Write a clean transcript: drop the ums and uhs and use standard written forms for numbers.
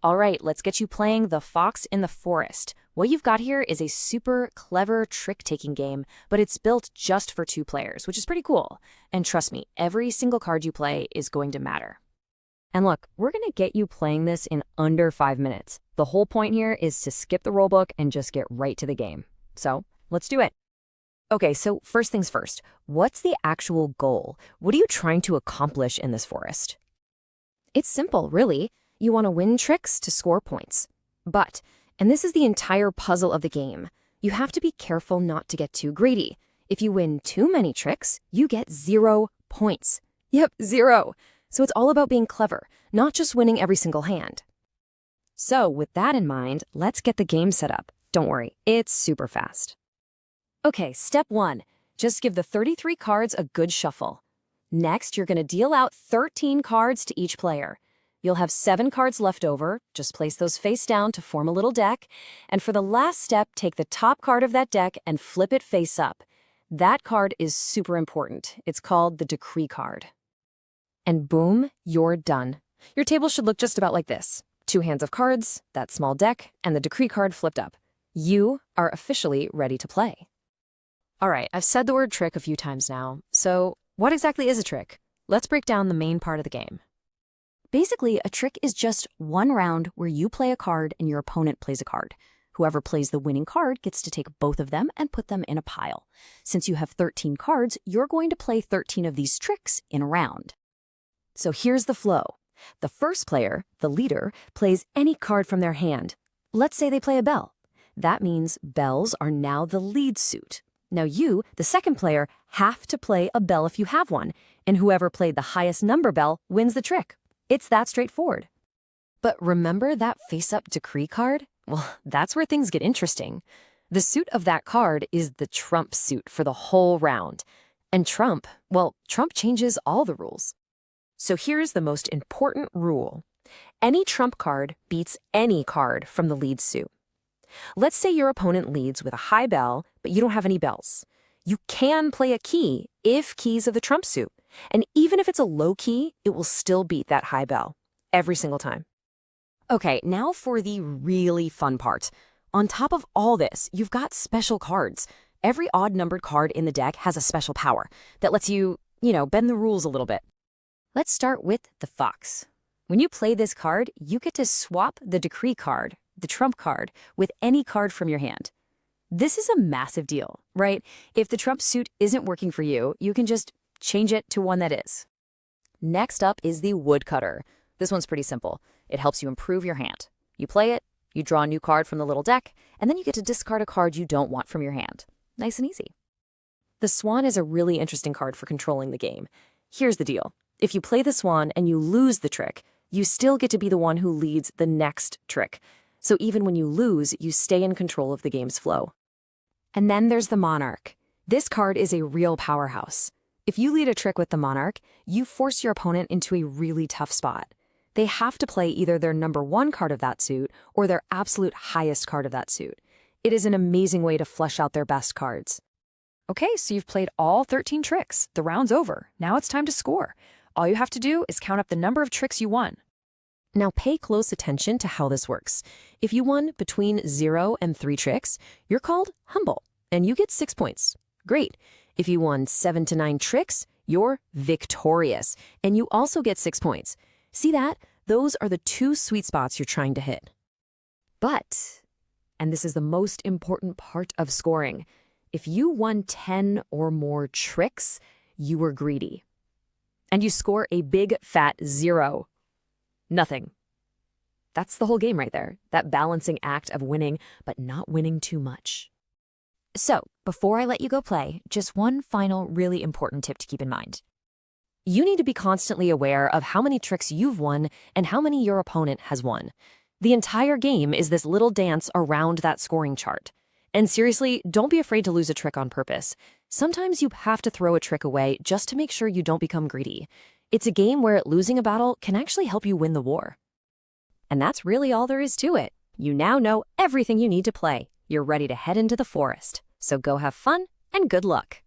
All right, let's get you playing The Fox in the Forest. What you've got here is a super clever trick-taking game, but it's built just for 2 players, which is pretty cool. And trust me, every single card you play is going to matter. And look, we're going to get you playing this in under 5 minutes. The whole point here is to skip the rulebook and just get right to the game. So, let's do it. Okay, so first things first, what's the actual goal? What are you trying to accomplish in this forest? It's simple, really. You want to win tricks to score points. But, and this is the entire puzzle of the game, you have to be careful not to get too greedy. If you win too many tricks, you get 0 points. Yep, 0. So it's all about being clever, not just winning every single hand. So with that in mind, let's get the game set up. Don't worry, it's super fast. Okay, step 1. Just give the 33 cards a good shuffle. Next, you're going to deal out 13 cards to each player. You'll have 7 cards left over. Just place those face down to form a little deck. And for the last step, take the top card of that deck and flip it face up. That card is super important. It's called the decree card. And boom, you're done. Your table should look just about like this. 2 hands of cards, that small deck, and the decree card flipped up. You are officially ready to play. All right, I've said the word trick a few times now. So what exactly is a trick? Let's break down the main part of the game. Basically, a trick is just one round where you play a card and your opponent plays a card. Whoever plays the winning card gets to take both of them and put them in a pile. Since you have 13 cards, you're going to play 13 of these tricks in a round. So here's the flow. The first player, the leader, plays any card from their hand. Let's say they play a bell. That means bells are now the lead suit. Now you, the second player, have to play a bell if you have one, and whoever played the highest number bell wins the trick. It's that straightforward. But remember that face-up decree card? Well, that's where things get interesting. The suit of that card is the trump suit for the whole round. And trump, well, trump changes all the rules. So here's the most important rule. Any trump card beats any card from the lead suit. Let's say your opponent leads with a high bell, but you don't have any bells. You can play a key if keys of the trump suit. And even if it's a low key, it will still beat that high bell every single time. Okay, now for the really fun part. On top of all this, you've got special cards. Every odd-numbered card in the deck has a special power that lets you, bend the rules a little bit. Let's start with the Fox. When you play this card, you get to swap the decree card, the trump card, with any card from your hand. This is a massive deal, right? If the trump suit isn't working for you, you can just change it to one that is. Next up is the woodcutter. This one's pretty simple. It helps you improve your hand. You play it, you draw a new card from the little deck, and then you get to discard a card you don't want from your hand. Nice and easy. The swan is a really interesting card for controlling the game. Here's the deal. If you play the swan and you lose the trick, you still get to be the one who leads the next trick. So even when you lose, you stay in control of the game's flow. And then there's the monarch. This card is a real powerhouse. If you lead a trick with the monarch, you force your opponent into a really tough spot. They have to play either their number 1 card of that suit or their absolute highest card of that suit. It is an amazing way to flesh out their best cards. Okay, so you've played all 13 tricks. The round's over. Now it's time to score. All you have to do is count up the number of tricks you won. Now pay close attention to how this works. If you won between 0 and 3 tricks, you're called humble, and you get 6 points. Great. If you won 7 to 9 tricks, you're victorious, and you also get 6 points. See that? Those are the 2 sweet spots you're trying to hit. But, and this is the most important part of scoring, if you won 10 or more tricks, you were greedy. And you score a big fat 0. Nothing. That's the whole game right there, that balancing act of winning, but not winning too much. So, before I let you go play, just one final really important tip to keep in mind. You need to be constantly aware of how many tricks you've won and how many your opponent has won. The entire game is this little dance around that scoring chart. And seriously, don't be afraid to lose a trick on purpose. Sometimes you have to throw a trick away just to make sure you don't become greedy. It's a game where losing a battle can actually help you win the war. And that's really all there is to it. You now know everything you need to play. You're ready to head into the forest. So go have fun and good luck.